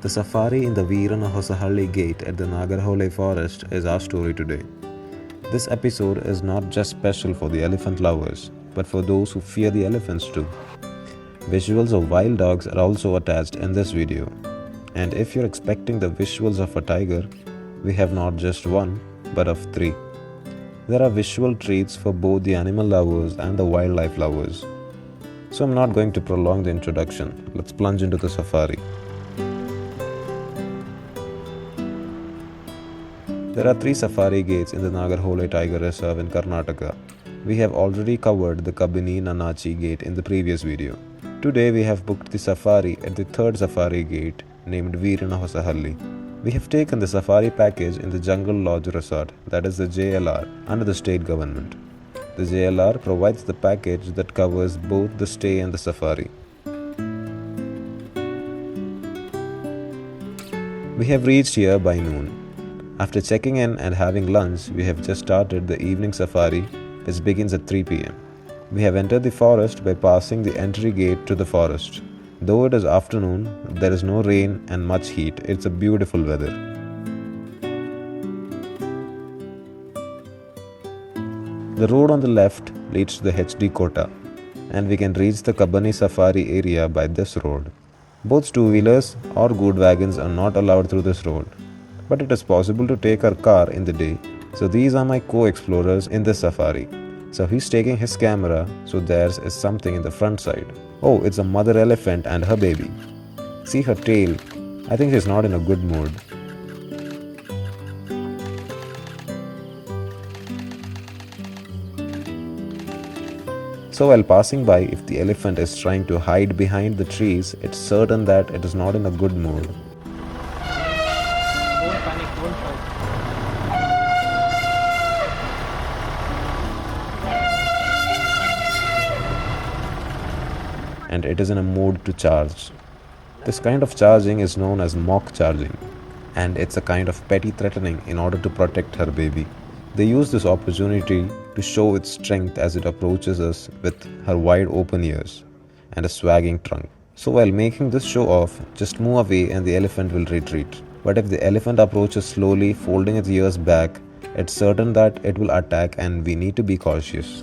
The safari in the Veeranahossahalli gate at the Nagarhole Forest is our story today. This episode is not just special for the elephant lovers, but for those who fear the elephants too. Visuals of wild dogs are also attached in this video. And if you're expecting the visuals of a tiger, we have not just one, but of three. There are visual treats for both the animal lovers and the wildlife lovers. So I'm not going to prolong the introduction. Let's plunge into the safari. There are 3 safari gates in the Nagarhole Tiger Reserve in Karnataka. We have already covered the Kabini and Nanachi gate in the previous video. Today we have booked the safari at the 3rd safari gate named Veeranahossahalli. We have taken the safari package in the Jungle Lodge Resort, that is the JLR, under the state government. The JLR provides the package that covers both the stay and the safari. We have reached here by noon. After checking in and having lunch, we have just started the evening safari, which begins at 3 pm. We have entered the forest by passing the entry gate to the forest. Though it is afternoon, there is no rain and much heat. It's a beautiful weather. The road on the left leads to the HD Kota, and we can reach the Kabini Safari area by this road. Both two-wheelers or good wagons are not allowed through this road, but it is possible to take our car in the day. So these are my co-explorers in this safari. So he's taking his camera, so theirs is something in the front side. Oh, it's a mother elephant and her baby. See her tail. I think she's not in a good mood. So while passing by, if the elephant is trying to hide behind the trees, it's certain that it is not in a good mood. Don't panic, don't fight. And it is in a mood to charge. This kind of charging is known as mock charging, and it's a kind of petty threatening in order to protect her baby. They use this opportunity to show its strength as it approaches us with her wide open ears and a swagging trunk. So while making this show off, just move away and the elephant will retreat. But if the elephant approaches slowly, folding its ears back, it's certain that it will attack and we need to be cautious.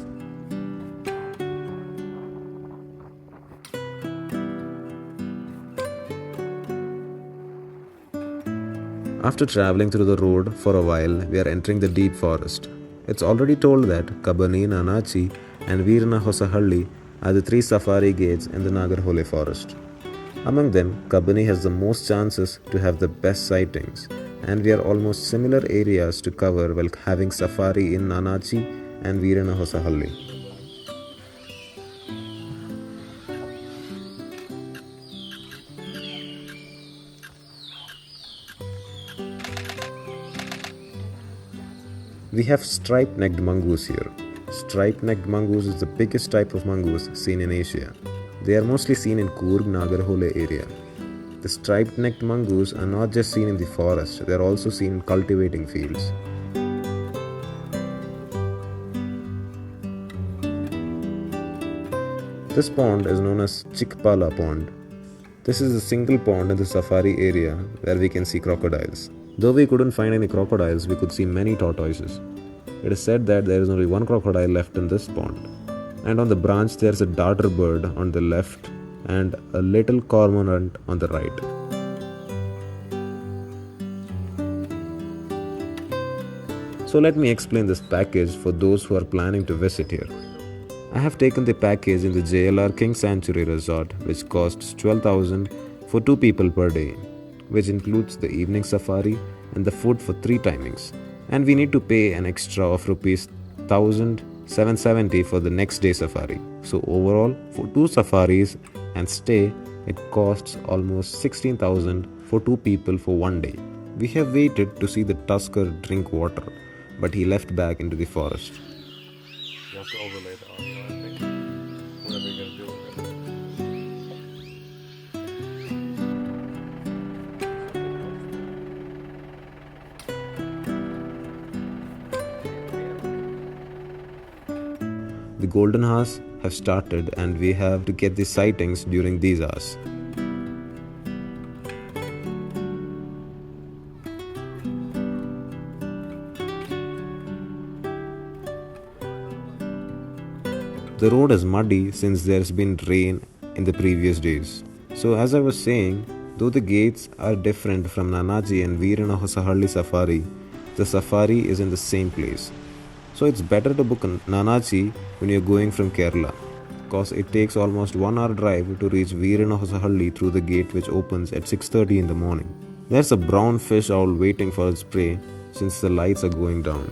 After traveling through the road for a while, we are entering the deep forest. It's already told that Kabini, Nanachi and Veeranahossahalli are the 3 safari gates in the Nagarhole Forest. Among them, Kabini has the most chances to have the best sightings, and we are almost similar areas to cover while having safari in Nanachi and Veeranahossahalli. We have striped-necked mongoose here. Striped-necked mongoose is the biggest type of mongoose seen in Asia. They are mostly seen in Coorg Nagarhole area. The striped-necked mongoose are not just seen in the forest, they are also seen in cultivating fields. This pond is known as Chikpala Pond. This is a single pond in the safari area where we can see crocodiles. Though we couldn't find any crocodiles, we could see many tortoises. It is said that there is only one crocodile left in this pond. And on the branch there is a darter bird on the left and a little cormorant on the right. So let me explain this package for those who are planning to visit here. I have taken the package in the JLR King Sanctuary Resort, which costs 12,000 for 2 people per day, which includes the evening safari and the food for 3 timings. And we need to pay an extra of rupees 1,770 for the next day safari. So overall, for 2 safaris and stay, it costs almost 16,000 for 2 people for 1 day. We have waited to see the tusker drink water, but he left back into the forest. You have to overlay the audio, I think. Whatever you're gonna do with it. The golden hours have started and we have to get the sightings during these hours. The road is muddy since there's been rain in the previous days. So as I was saying, though the gates are different from Nanachi and Veeranahossahalli safari, the safari is in the same place. So it's better to book Nanachi when you're going from Kerala, cause it takes almost 1 hour drive to reach Veeranahossahalli through the gate which opens at 6:30 in the morning. There's a brown fish owl waiting for its prey since the lights are going down.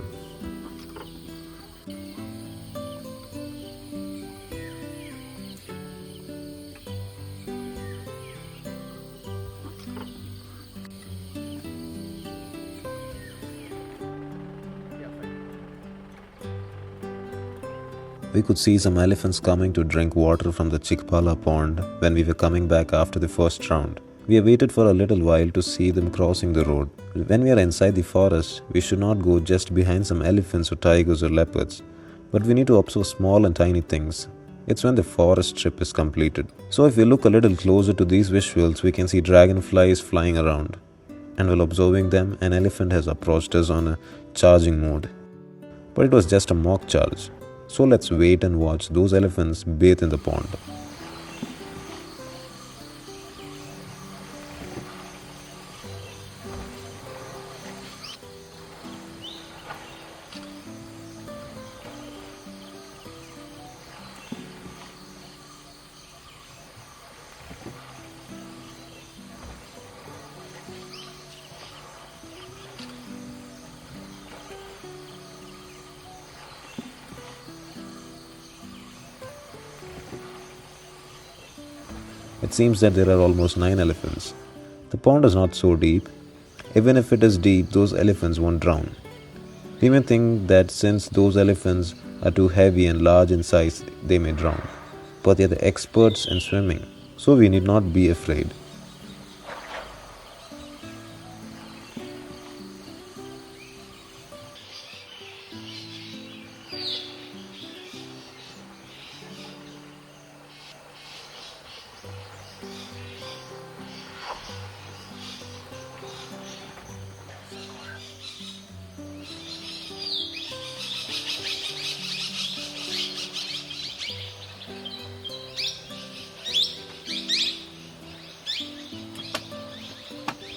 We could see some elephants coming to drink water from the Chikpala pond when we were coming back after the first round. We waited for a little while to see them crossing the road. When we are inside the forest, we should not go just behind some elephants or tigers or leopards, but we need to observe small and tiny things. It's when the forest trip is completed. So if we look a little closer to these visuals, we can see dragonflies flying around. And while observing them, an elephant has approached us on a charging mode. But it was just a mock charge. So let's wait and watch those elephants bathe in the pond. It seems that there are almost 9 elephants. The pond is not so deep. Even if it is deep, those elephants won't drown. We may think that since those elephants are too heavy and large in size, they may drown. But they are the experts in swimming, so we need not be afraid.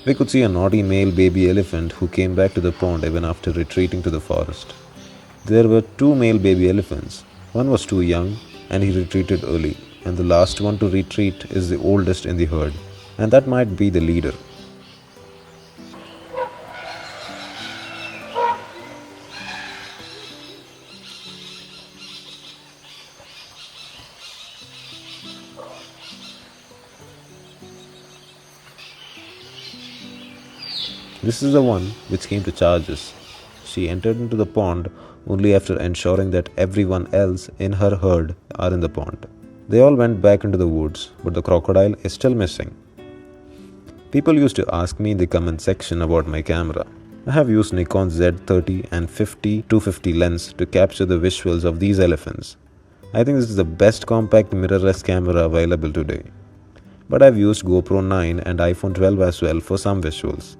We could see a naughty male baby elephant who came back to the pond even after retreating to the forest. There were 2 male baby elephants. One was too young and he retreated early, and the last one to retreat is the oldest in the herd, and that might be the leader. This is the one which came to charge us. She entered into the pond only after ensuring that everyone else in her herd are in the pond. They all went back into the woods, but the crocodile is still missing. People used to ask me in the comment section about my camera. I have used Nikon Z 30 and 50-250 lens to capture the visuals of these elephants. I think this is the best compact mirrorless camera available today. But I've used GoPro 9 and iPhone 12 as well for some visuals.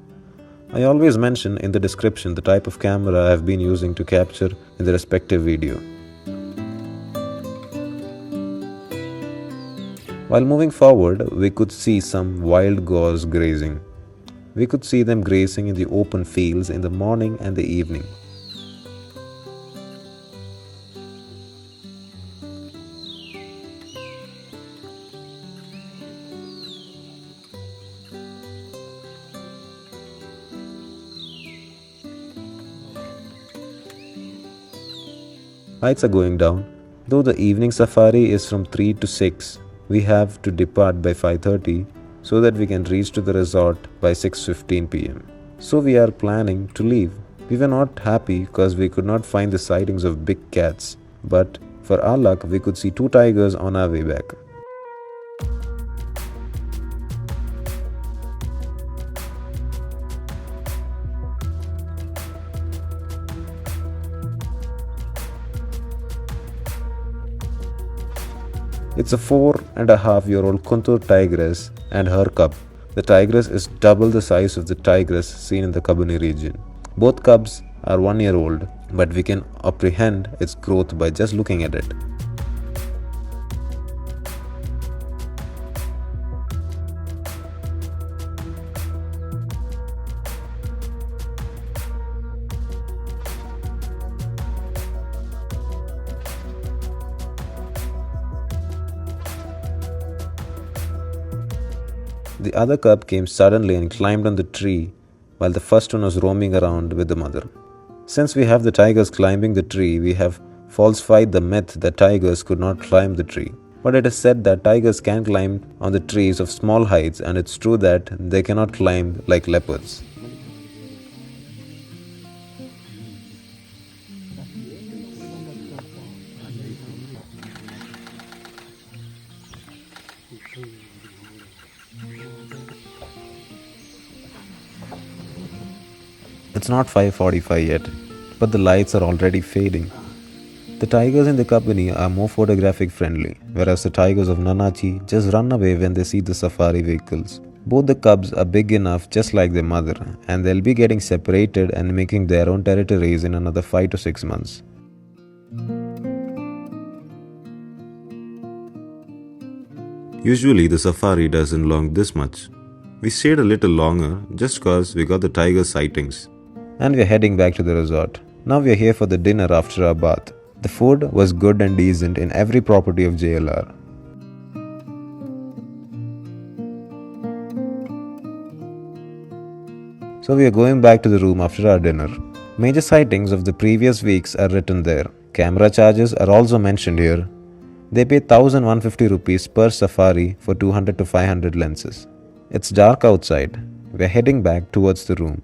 I always mention in the description the type of camera I have been using to capture in the respective video. While moving forward, we could see some wild goats grazing. We could see them grazing in the open fields in the morning and the evening. Lights are going down. Though the evening safari is from 3 to 6, we have to depart by 5:30 so that we can reach to the resort by 6:15 pm. So we are planning to leave. We were not happy because we could not find the sightings of big cats, but for our luck we could see 2 tigers on our way back. It's a 4.5-year-old Kuntur tigress and her cub. The tigress is double the size of the tigress seen in the Kabini region. Both cubs are 1 year old, but we can apprehend its growth by just looking at it. The other cub came suddenly and climbed on the tree while the first one was roaming around with the mother. Since we have the tigers climbing the tree, we have falsified the myth that tigers could not climb the tree. But it is said that tigers can climb on the trees of small heights, and it's true that they cannot climb like leopards. It's not 5:45 yet, but the lights are already fading. The tigers in the Kabini are more photographic friendly, whereas the tigers of Nanachi just run away when they see the safari vehicles. Both the cubs are big enough just like their mother, and they'll be getting separated and making their own territories in another 5 to 6 months. Usually the safari doesn't long this much. We stayed a little longer just cause we got the tiger sightings. And we're heading back to the resort. Now we're here for the dinner after our bath. The food was good and decent in every property of JLR. So we are going back to the room after our dinner. Major sightings of the previous weeks are written there. Camera charges are also mentioned here. They pay 1150 rupees per safari for 200 to 500 lenses. It's dark outside. We're heading back towards the room.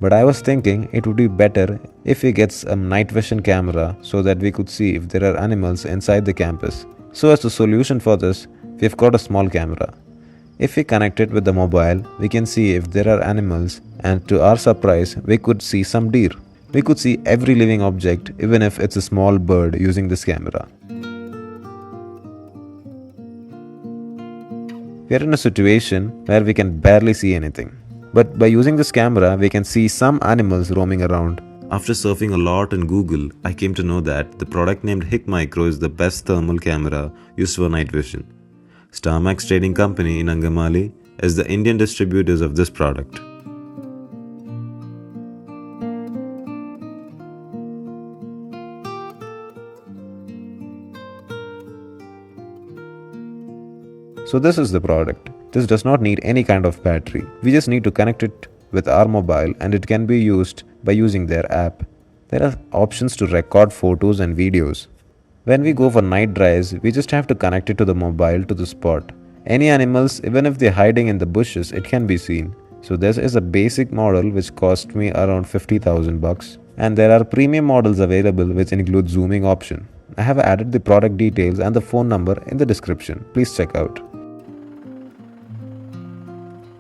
But I was thinking it would be better if we get a night vision camera so that we could see if there are animals inside the campus. So as a solution for this, we've got a small camera. If we connect it with the mobile, we can see if there are animals, and to our surprise, we could see some deer. We could see every living object, even if it's a small bird, using this camera. We are in a situation where we can barely see anything. But by using this camera, we can see some animals roaming around. After surfing a lot in Google, I came to know that the product named Hick Micro is the best thermal camera used for night vision. Starmax Trading Company in Angamaly is the Indian distributors of this product. So this is the product. This does not need any kind of battery. We just need to connect it with our mobile and it can be used by using their app. There are options to record photos and videos. When we go for night drives, we just have to connect it to the mobile to the spot. Any animals, even if they're hiding in the bushes, it can be seen. So this is a basic model which cost me around 50,000 bucks. And there are premium models available which include zooming option. I have added the product details and the phone number in the description. Please check out.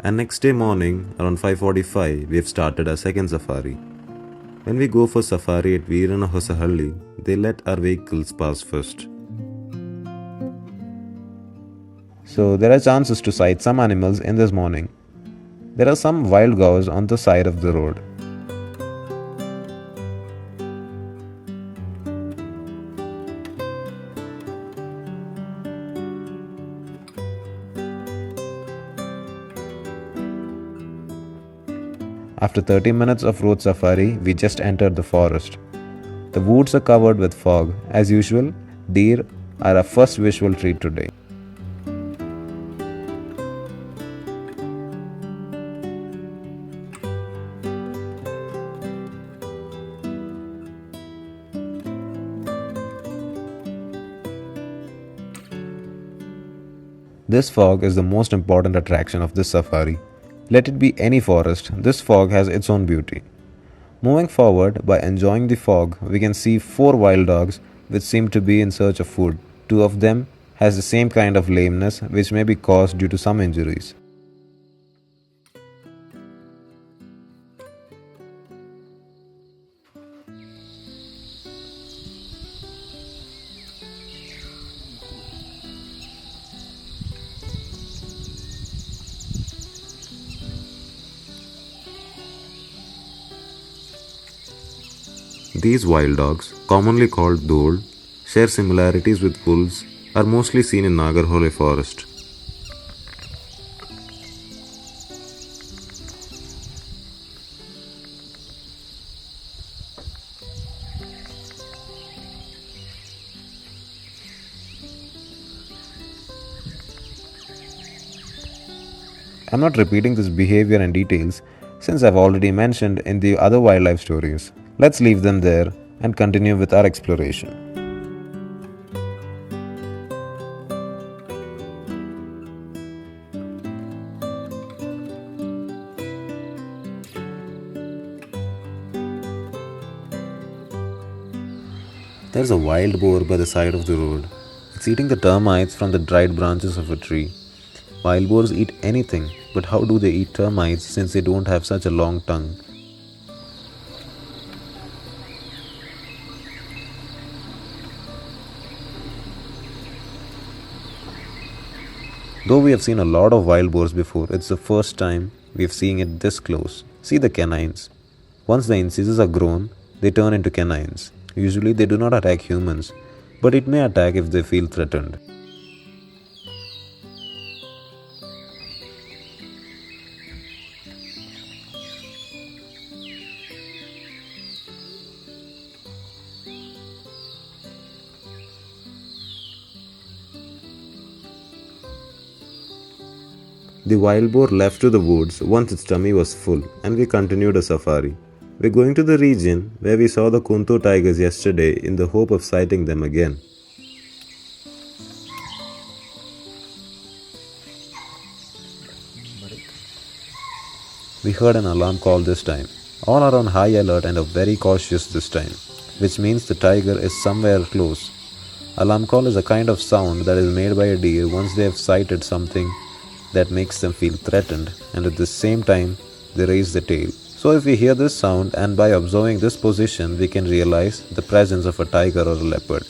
And next day morning, around 5:45, we have started our second safari. When we go for safari at Veeranahossahalli, they let our vehicles pass first. So there are chances to sight some animals in this morning. There are some wild cows on the side of the road. After 30 minutes of road safari, we just entered the forest. The woods are covered with fog. As usual, deer are our first visual treat today. This fog is the most important attraction of this safari. Let it be any forest, this fog has its own beauty. Moving forward, by enjoying the fog, we can see 4 wild dogs which seem to be in search of food. 2 of them has the same kind of lameness which may be caused due to some injuries. These wild dogs, commonly called dhole, share similarities with wolves, are mostly seen in Nagarhole Forest. I'm not repeating this behavior and details since I've already mentioned in the other wildlife stories. Let's leave them there and continue with our exploration. There's a wild boar by the side of the road. It's eating the termites from the dried branches of a tree. Wild boars eat anything, but how do they eat termites since they don't have such a long tongue? Though we have seen a lot of wild boars before, it's the first time we have seen it this close. See the canines. Once the incisors are grown, they turn into canines. Usually they do not attack humans, but it may attack if they feel threatened. The wild boar left to the woods once its tummy was full, and we continued a safari. We're going to the region where we saw the Guntur tigers yesterday in the hope of sighting them again. We heard an alarm call this time. All are on high alert and are very cautious this time, which means the tiger is somewhere close. Alarm call is a kind of sound that is made by a deer once they have sighted something that makes them feel threatened, and at the same time they raise the tail. So if we hear this sound and by observing this position we can realize the presence of a tiger or a leopard.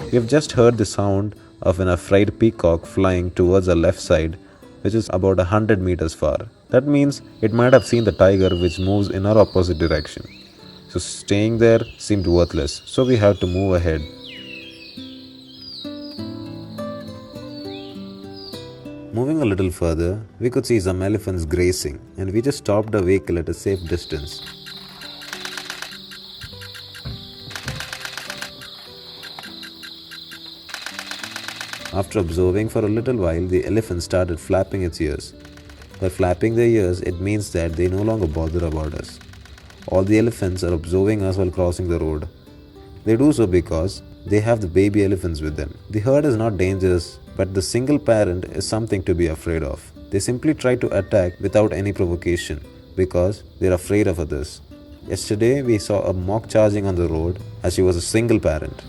We have just heard the sound of an afraid peacock flying towards our left side, which is about 100 meters far. That means it might have seen the tiger which moves in our opposite direction. So staying there seemed worthless, so we had to move ahead. Moving a little further, we could see some elephants grazing, and we just stopped our vehicle at a safe distance. After observing for a little while, the elephant started flapping its ears. By flapping their ears, it means that they no longer bother about us. All the elephants are observing us while crossing the road. They do so because they have the baby elephants with them. The herd is not dangerous, but the single parent is something to be afraid of. They simply try to attack without any provocation because they are afraid of others. Yesterday, we saw a mock charging on the road as she was a single parent.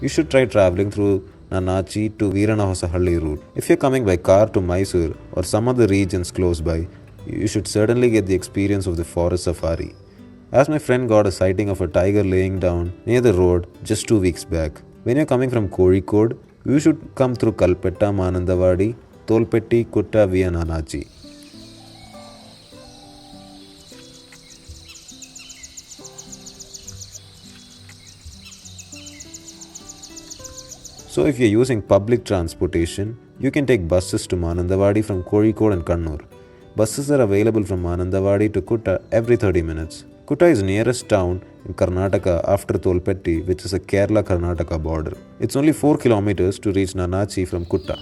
You should try traveling through Nanachi to Veeranahossahalli route. If you're coming by car to Mysore or some other regions close by, you should certainly get the experience of the forest safari. As my friend got a sighting of a tiger laying down near the road just 2 weeks back. When you're coming from Kozhikode, you should come through Kalpetta, Manandavadi, Tolpetti, Kutta via Nanachi. So if you're using public transportation, you can take buses to Manandavadi from Kozhikode and Kannur. Buses are available from Manandavadi to Kutta every 30 minutes. Kutta is nearest town in Karnataka after Tolpetti, which is a Kerala-Karnataka border. It's only 4 kilometers to reach Nanachi from Kutta.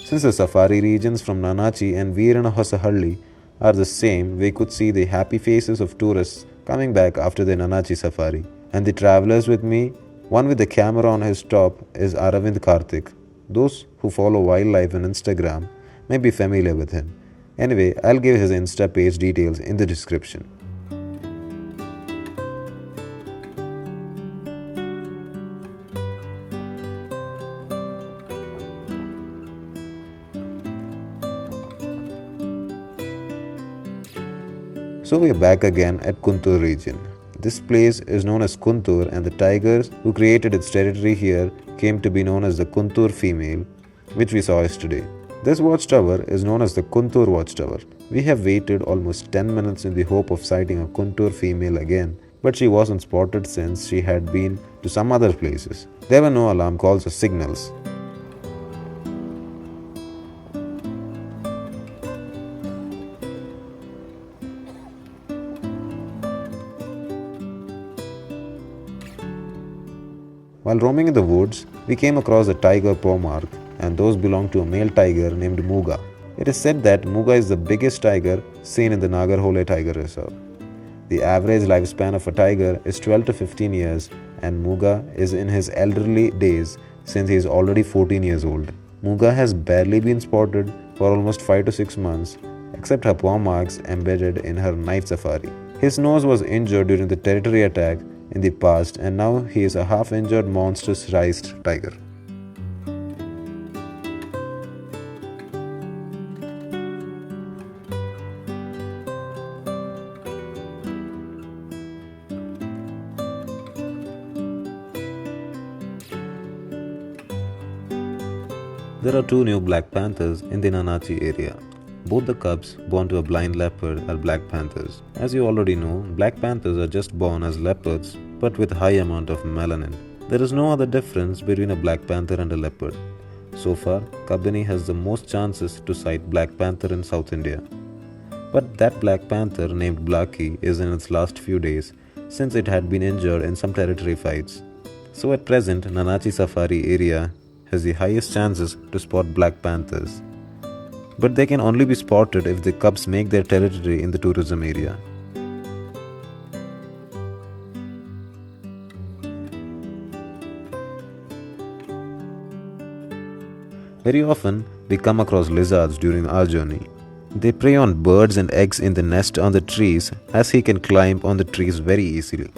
Since the safari regions from Nanachi and Veeranahossahalli are the same, we could see the happy faces of tourists coming back after the Nanachi safari. And the travelers with me, one with the camera on his top, is Aravind Karthik. Those who follow wildlife on Instagram may be familiar with him. Anyway, I'll give his Insta page details in the description. So we are back again at Guntur region. This place is known as Guntur, and the tigers who created its territory here came to be known as the Guntur female, which we saw yesterday. This watchtower is known as the Guntur watchtower. We have waited almost 10 minutes in the hope of sighting a contour female again, but she wasn't spotted since she had been to some other places. There were no alarm calls or signals. While roaming in the woods, we came across a tiger paw mark, and those belonged to a male tiger named Muga. It is said that Muga is the biggest tiger seen in the Nagarhole Tiger Reserve. The average lifespan of a tiger is 12 to 15 years, and Muga is in his elderly days since he is already 14 years old. Muga has barely been spotted for almost 5 to 6 months, except her paw marks embedded in her night safari. His nose was injured during the territory attack in the past, and now he is a half-injured monstrous-sized tiger. There are 2 new black panthers in the Nanachi area. Both the cubs born to a blind leopard are black panthers. As you already know, black panthers are just born as leopards but with high amount of melanin. There is no other difference between a black panther and a leopard. So far, Kabini has the most chances to sight black panther in South India. But that black panther named Blacky is in its last few days since it had been injured in some territory fights. So at present, Nanachi Safari area has the highest chances to spot black panthers. But they can only be spotted if the cubs make their territory in the tourism area. Very often, we come across lizards during our journey. They prey on birds and eggs in the nest on the trees, as he can climb on the trees very easily.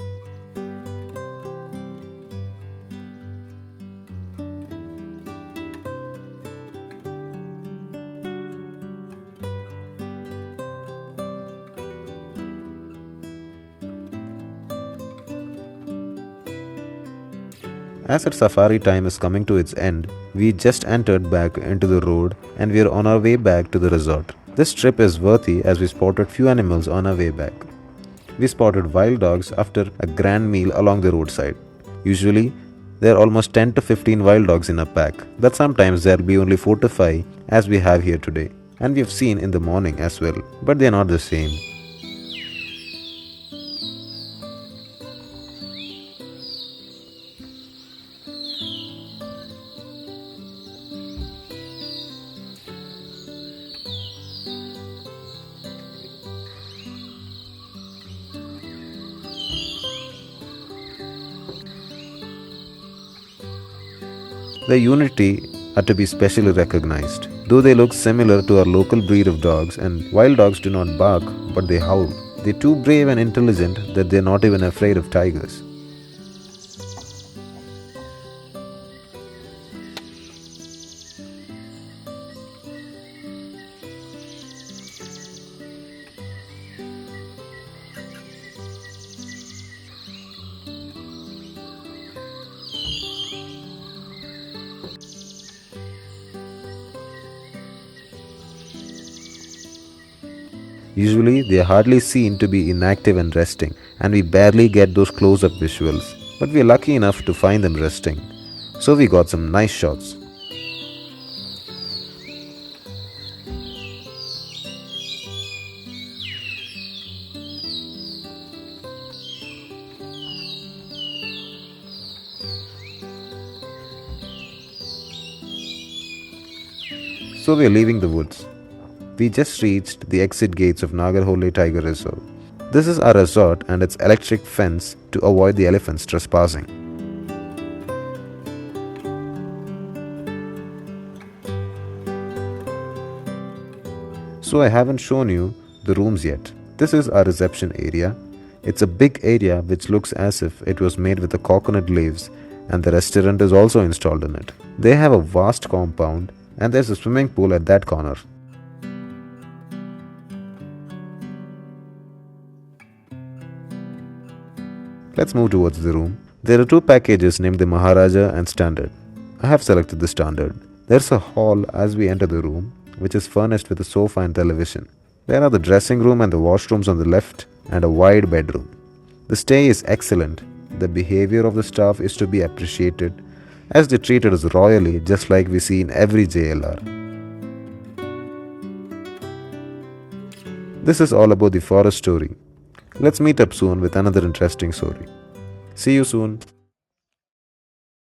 As our safari time is coming to its end, we just entered back into the road and we are on our way back to the resort. This trip is worthy as we spotted few animals on our way back. We spotted wild dogs after a grand meal along the roadside. Usually, there are almost 10 to 15 wild dogs in a pack, but sometimes there will be only 4 to 5 as we have here today. And we have seen in the morning as well, but they are not the same. The unity are to be specially recognized. Though they look similar to our local breed of dogs, and wild dogs do not bark but they howl. They're too brave and intelligent that they're not even afraid of tigers. Usually, they are hardly seen to be inactive and resting, and we barely get those close-up visuals. But we are lucky enough to find them resting. So we got some nice shots. So we are leaving the woods. We just reached the exit gates of Nagarhole Tiger Reserve. This is our resort and its electric fence to avoid the elephants trespassing. So I haven't shown you the rooms yet. This is our reception area. It's a big area which looks as if it was made with the coconut leaves, and the restaurant is also installed in it. They have a vast compound and there's a swimming pool at that corner. Let's move towards the room. There are 2 packages named the Maharaja and Standard. I have selected the Standard. There's a hall as we enter the room, which is furnished with a sofa and television. There are the dressing room and the washrooms on the left, and a wide bedroom. The stay is excellent. The behavior of the staff is to be appreciated, as they treated us royally, just like we see in every JLR. This is all about the forest story. Let's meet up soon with another interesting story. See you soon.